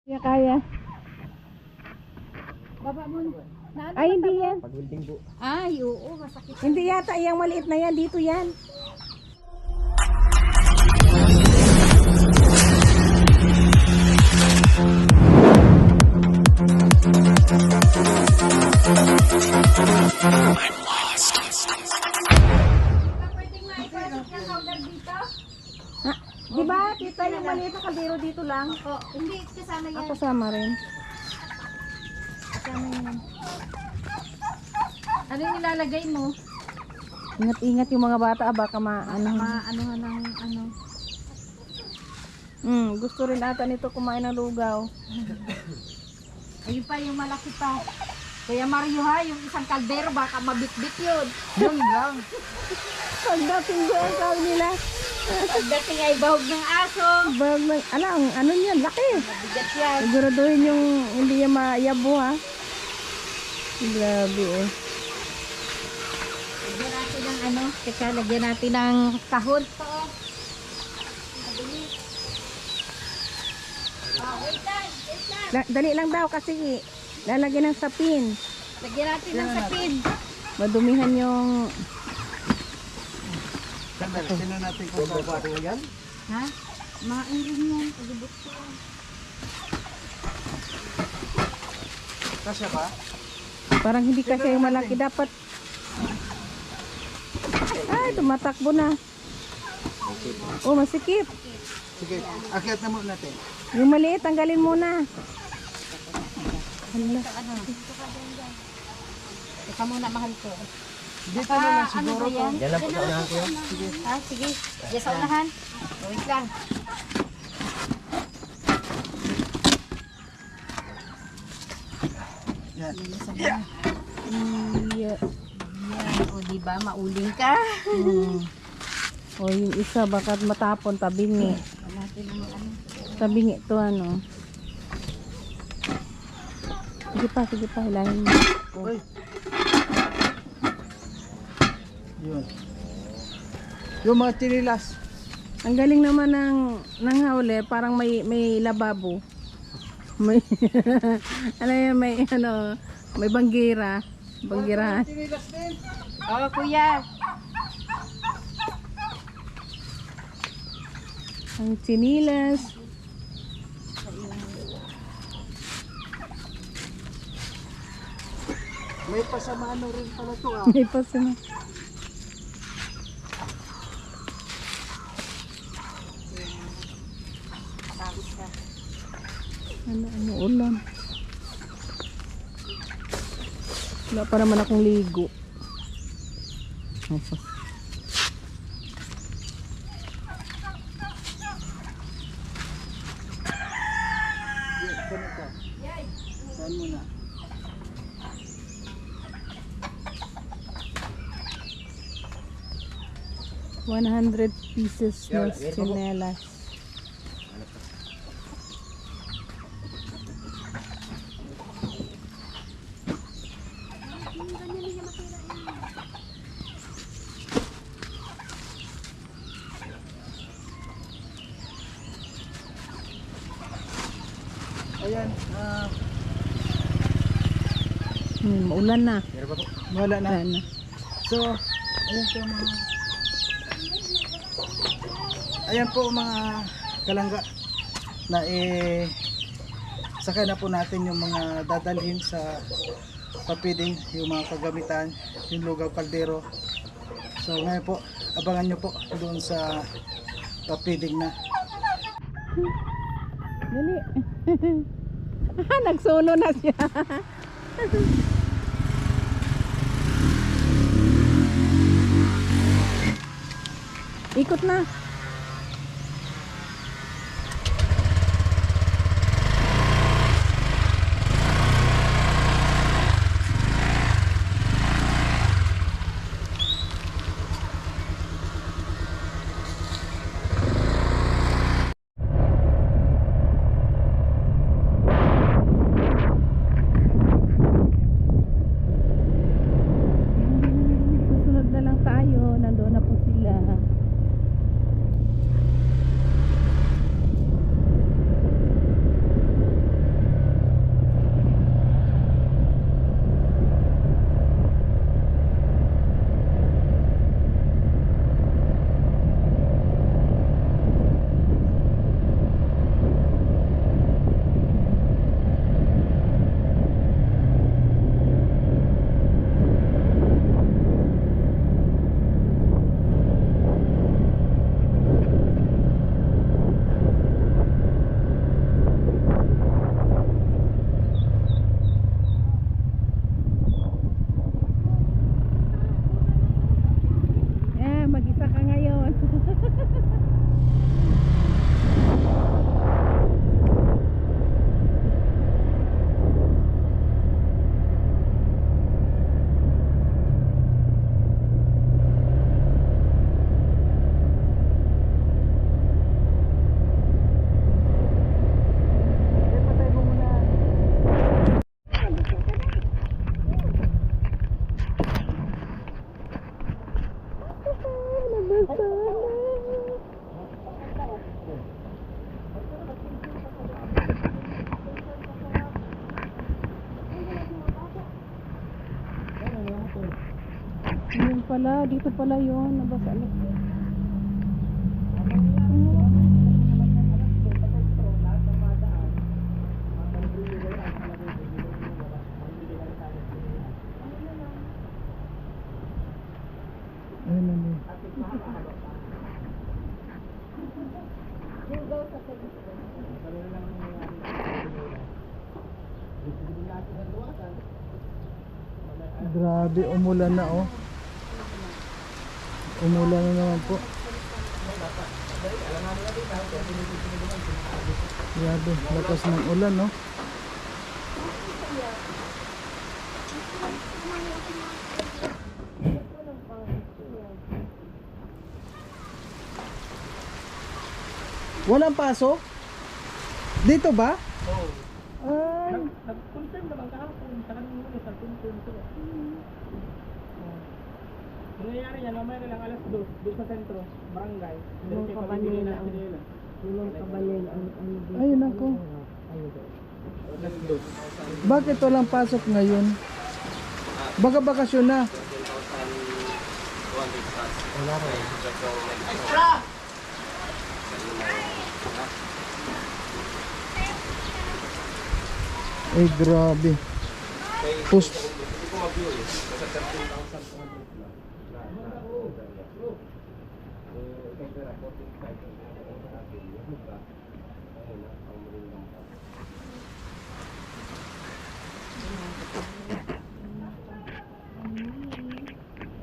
Kaya kaya. Baba mo. Ay, hindi yan. Pag-welding po. Ay, oo, masakit. Hindi yata yung maliit na yan. Dito yan. Ha? Di ba, tita, yung maliit na kaldero dito lang? Oh, hindi, kasama yan. Ako sama rin. Kasama yan. Ano yung nilalagay mo? Ingat-ingat yung mga bata, baka ano. Maanuhan ng ano. Gusto rin ata nito kumain ng lugaw. Ayun pa yung malaki pa. Kaya Mario ha, yung isang kaldero, baka mabitbit yun. Yun lang. Pagdating doon, sabi nila, Pagdating ay bahog ng aso. ano yan, laki. Mabigat yan. Siguraduhin yung hindi yan mayabo ha. Grabe eh. Lagyan natin ng ano, teka, lagyan natin ng kahon. Ito. Wait lang, wait lang. Dali lang daw kasi lalagyan ng sapin. Lagyan natin ng sapin. Madumihan yung... Sino natin kung babato yan? Ha? Mainrin yan. Pagibot ko. Kasya ba? Parang hindi kasi yung malaki dapat. Ay, tumatakbo na. Oh, masikip. Sige, akyat na muna natin. Yung maliit, tanggalin muna. Hala. Teka muna, mahal ko. Dito na lang siguro Ano ba yan? po. Yan lang po sa unahan ko yan. Sige. Ah, sige. Diyan sa unahan. Wait lang. Yan. Yeah. Yan. O, diba? Mauling ka. O, yung isa, baka matapon, tabingi. Natin ang ano. Tabingi to, ano. Sige pa, hilahin mo. Uy. Yun. Yung mga tinilas. Ang galing naman ng hauli, parang may lababo. May ano yan, may banggera. Banggirahan. Tinilas din. Oh, kuya. Ang sinilas. May pasamaan na rin pala to ah. May pasama. Ano ulan? Wala pa naman akong ligo. Opo. Saan muna? $100 na chinelas. Ayan. Maulan na. Wala na. Wala na. So, ayan po mga... Ayan po mga kalangga na saka na po natin yung mga dadalhin sa papiding, yung mga kagamitan, yung lugaw kaldero. So ngayon po, abangan nyo po doon sa papiding na. Dali. Nagsuno na siya. Ikot na. Susunod na lang tayo. Nandoon na po sila. Dito pala yun. Nabasa ulit. Ayun na. Grabe, umulan na oh. Umulan na naman po. Grabe, lakas ng ulan no. Walang pasok? Dito ba? Oo. Ay, Nag-confirm naman kahapon. Sa kanina mo, nag-confirm sila. Nangyayari yan, mamaya na lang alas 2, doon sa sentro, barangay. Diretso yung pamimili na nila. ayun ako. Alas 2. Bakit walang pasok ngayon? Baka bakasyon na. Ay grabe. Pus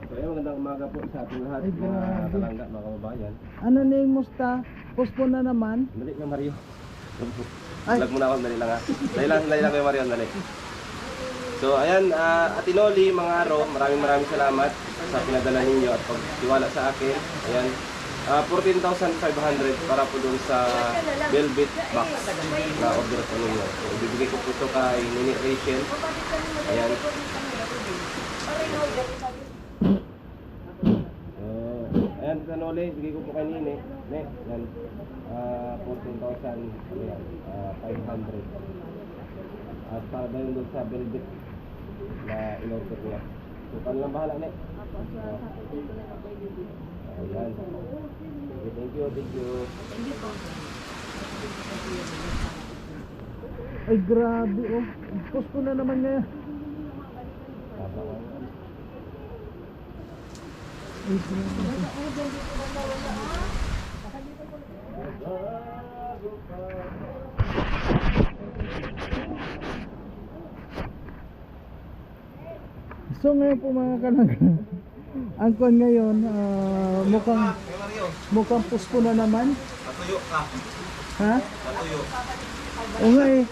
So, magandang umaga po sa ating lahat, Ay, mga grabe. talangga, mga kababayan. ano na yung musta? Postpone na naman. Dali na Mario. Ay. Vlog muna ako, dali lang ha. Dali lang kayo Mario, dali. So ayan, Atinoli, mga aro, maraming salamat sa pinadala ninyo at pagtiwala sa akin. Ayan, 14,500 para po dun sa velvet box na order po ninyo. So, ibibigay ko po ito kay Nini Rachel. Ayan. Ayan, Atinoli, bigay ko po kay Nini. Ayan, 14,500. At para dahil doon sa velvet na in-order niya. So, paano lang bahala, ne? Ayan. Okay, thank you. Ay grabe oh. Postpone na naman ngayon. Ay grabe. So ngayon po mga kalangga, ang kon ngayon mukhang postpone na naman. Natuyo ka. Ha? Natuyo. O nga eh.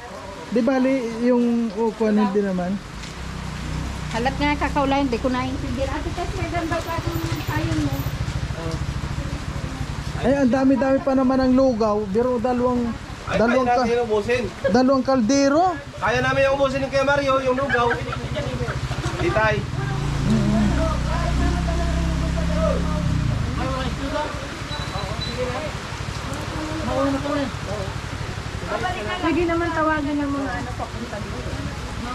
Di bali yung ukon hindi naman. Halat nga kakaulayan, di ko naiintindihan. Ate kasi may ganda ka kung tayo mo. Ay ang dami-dami pa naman ang lugaw. Pero dalawang Kaya ubusin. dalawang kaldero. Kaya namin yung ubusin ng kay Mario, yung lugaw. Ditay. Pwede naman tawagan ng mga ano papunta dito. No?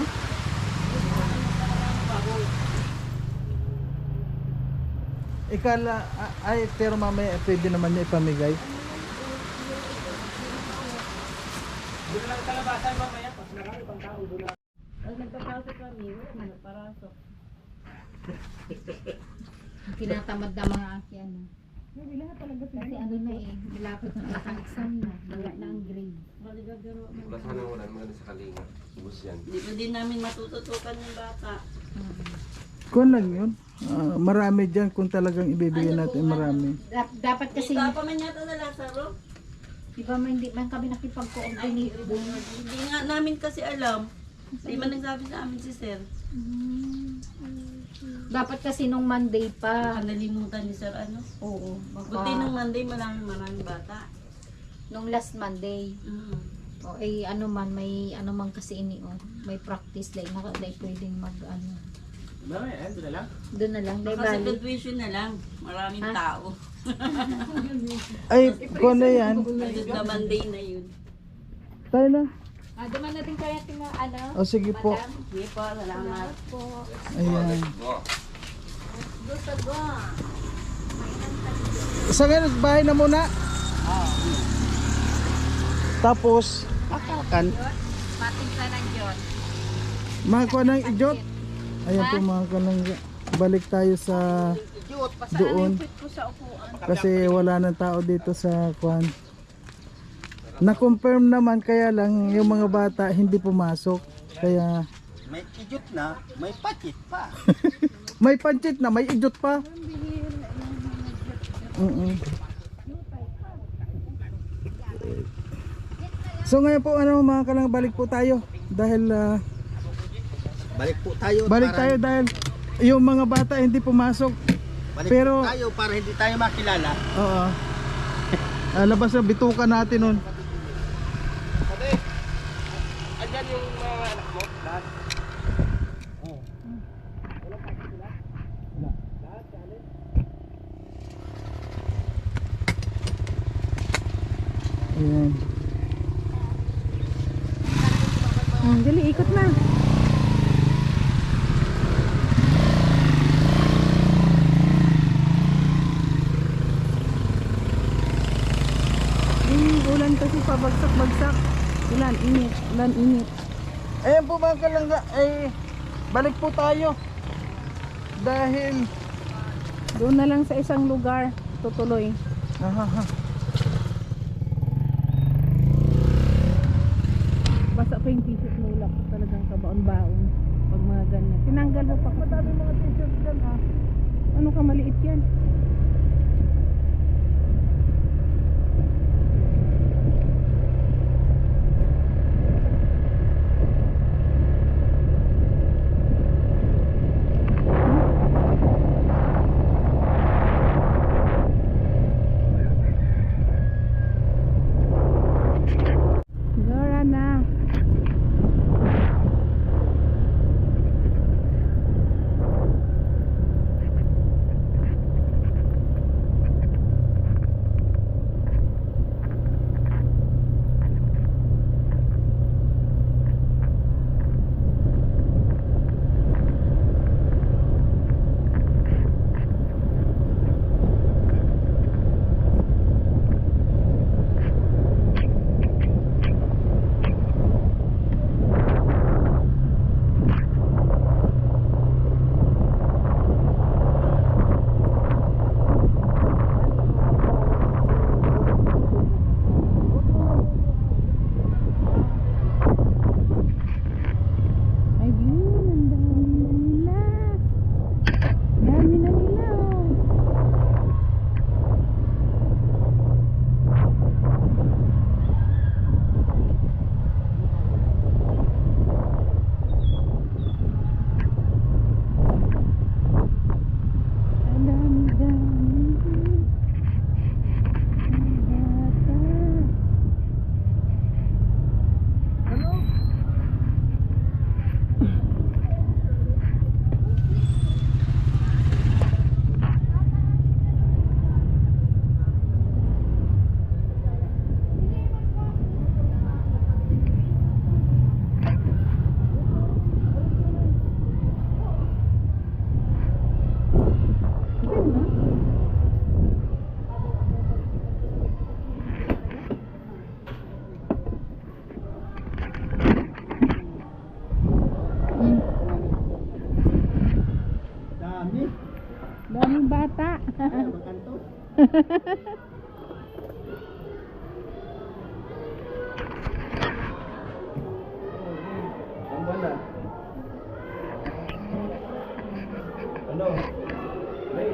Ikala, ay pero mamaya pwede naman niya ipamigay. Doon lang sa labasan mamaya, pas marami pang tao doon na. Pag nagpapasok kami, nagparasok. Tinatamad na mga akyan. Hindi lahat talaga Kasi ano na eh, malapit na sa exam na. Wala na ang grade. Wala sana wala maganda sa kalinga. Ubus yan. Hindi pa din namin matututukan yung bata. Kung lang yun. Marami dyan kung talagang ibibigay natin marami. Dapat kasi, Hindi pa man yata na Lazaro. di ba hindi man kami nakipag-coordinate doon. Hindi nga namin kasi alam. Hindi man nagsabi sa amin si Sir. Dapat kasi nung Monday pa. Baka nalimutan ni Sir ano. Oo. Buti nung Monday maraming bata. Nung last Monday. O eh ano man, may ano man kasi ini oh. May practice like pwedeng mag ano. Marami, doon na lang. Doon na lang, Baka sa bali. graduation na lang. Maraming tao. Ay, kung na yan. Ayun na Monday na yun. Tayo na. Duman natin kaya tingnan ano. O sige po. Sige po, salamat. Ayan. Bo. Sa ngayon, bahay na muna. Tapos, akakan. Pating sa ng Diyos. Mga kuha ng idiot. Ayan po mga kuha ng balik tayo sa doon. Kasi wala nang tao dito sa kuhan. Na-confirm naman, kaya lang yung mga bata hindi pumasok. Kaya May idiot na, may patit pa. may pancit na, may idiot pa. So ngayon po mga kalang balik po tayo dahil Balik po tayo. balik tayo dahil yung mga bata hindi pumasok. Balik pero- po tayo para hindi tayo makilala. Oo. Labas na bituka natin nun. Andyan yung mga anak mo, lahat. Ayan. Dali, ikot na. Yung ulan kasi pabagsak-bagsak. Ulan, init. Ulan, init. Ayan po mga kalangga, ay balik po tayo. Dahil Doon na lang sa isang lugar. Tutuloy. Basa pa yung t-shirt mo, ulap. Talagang kabaon-baon. Pag mga ganyan. Tinanggal mo pa. madami mga t-shirt dyan ha. Ano ka, maliit yan? Gora na. Ayun, ang dami na nila. Dami na nila. Oh. Ang dami-dami. Ang bata. Dami. Daming bata. Ayaw makanto. Ang buwan na. Ano? May.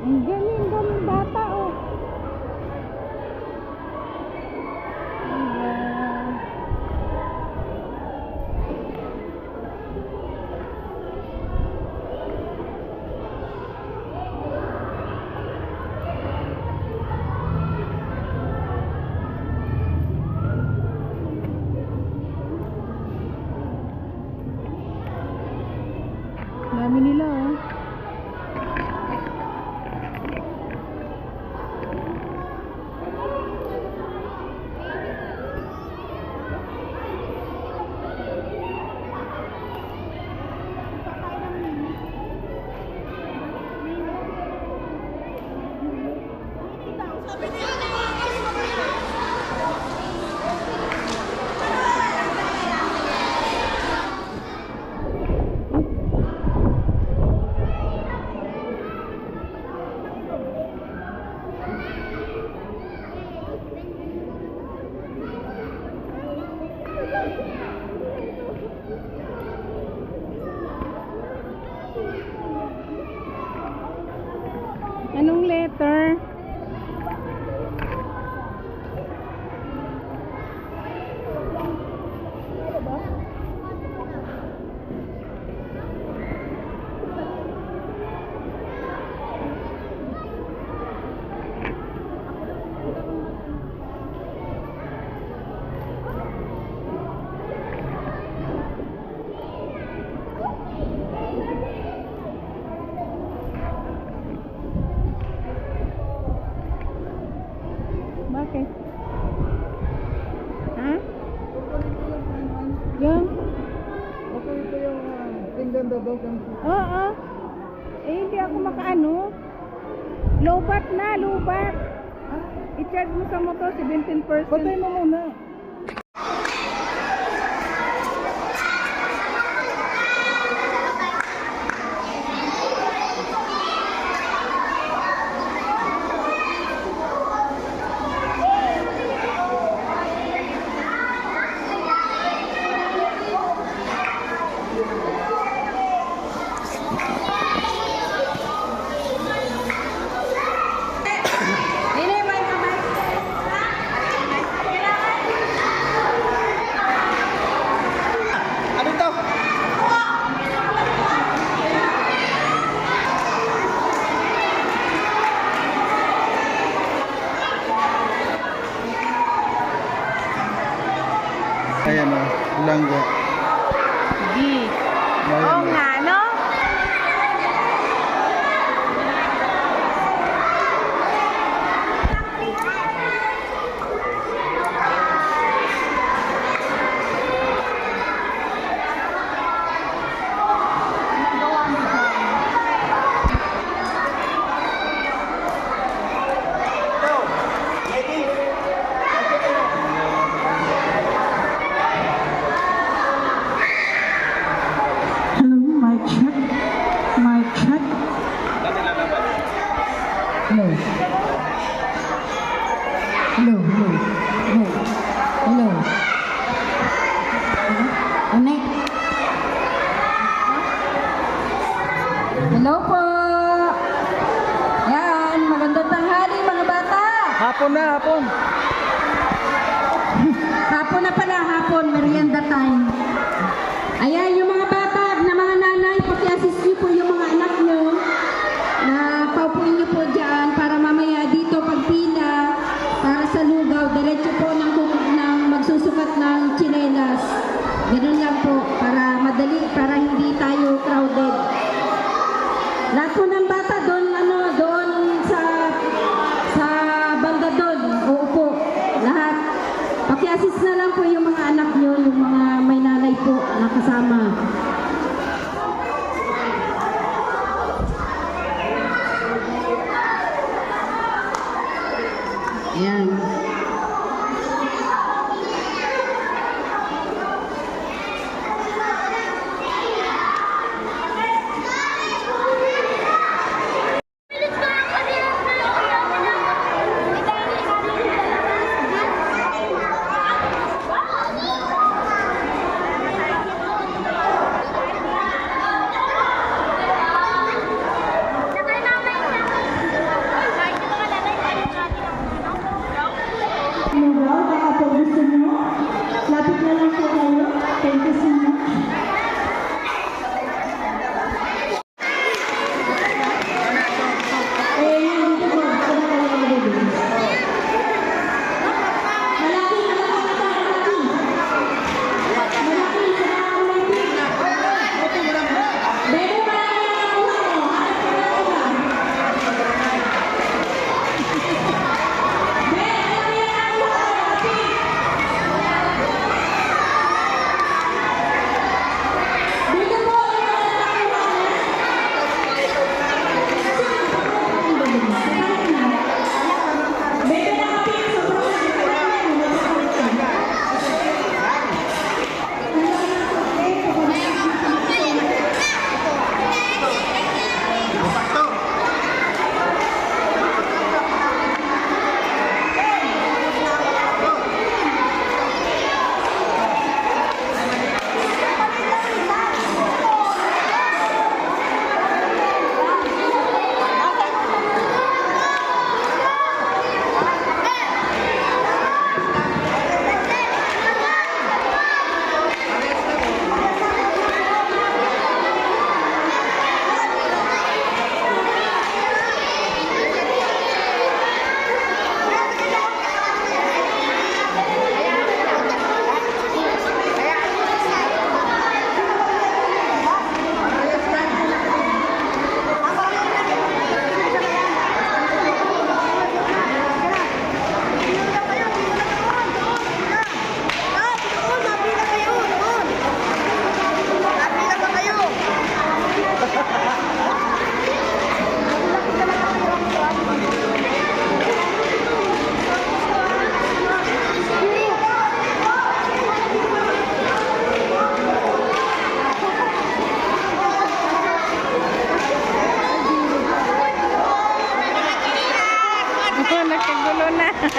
Ang galing, daming bata oh. Anong letter? Bakit? Ha? Yung? Okay, ito yung pinggan daw daw. Oo. Eh, hindi ako makaano. Lobat na, lobat. I-charge mo sa motor, 17%. Patay mo muna. Ano to? Ayan o, langga. Di. Oo nga, no? Hello, mic check. Mic check. Hello. Hello, hello. Hello. Hello. Ane. Hello po. Yan, magandang tanghali mga bata. Hapon na, hapon. Hapon na pala, hapon. Merienda time. Ayan, yung mga bata na mga nanay, paki-assist niyo po yung mga anak niyo na paupuin niyo po dyan para mamaya dito pagpila para sa lugaw, diretso po ng magsusukat ng tsinelas. Ganun lang po, para madali, para hindi tayo crowded. Lahat po ng bata doon, doon sa banda doon, uupo. Lahat. Paki-assist na lang po yung mga anak niyo, yung mga may nanay po na kasama. Ayan.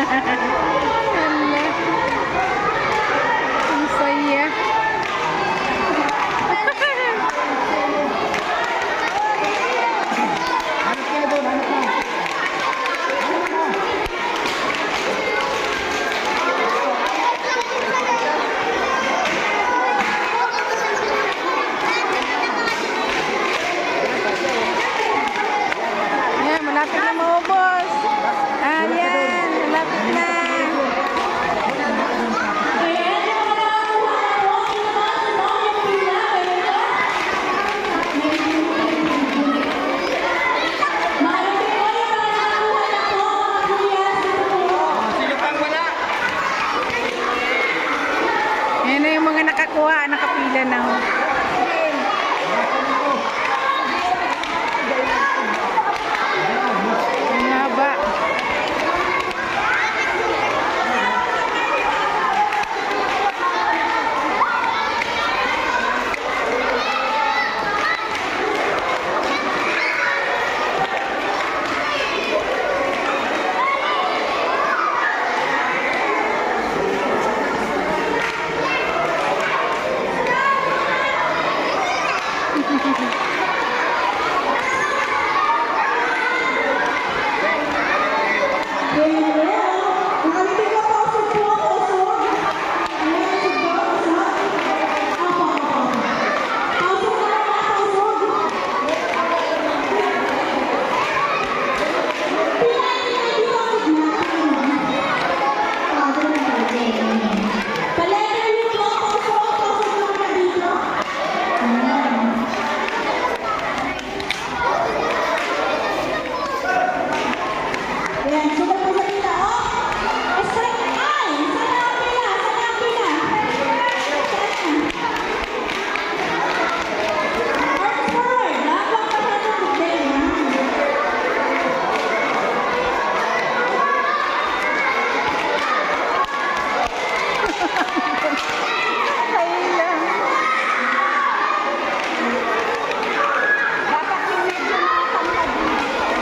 Hala. Ang saya. Hanap kayo doon, hanap na. Hanap na. Ayan, malapit na maubos. Ayan, malapit na. Sino pang wala? Ayan na yung mga nakakuha, nakapila na. Oh. Ang haba.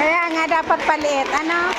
Kaya nga dapat paliit. Ano?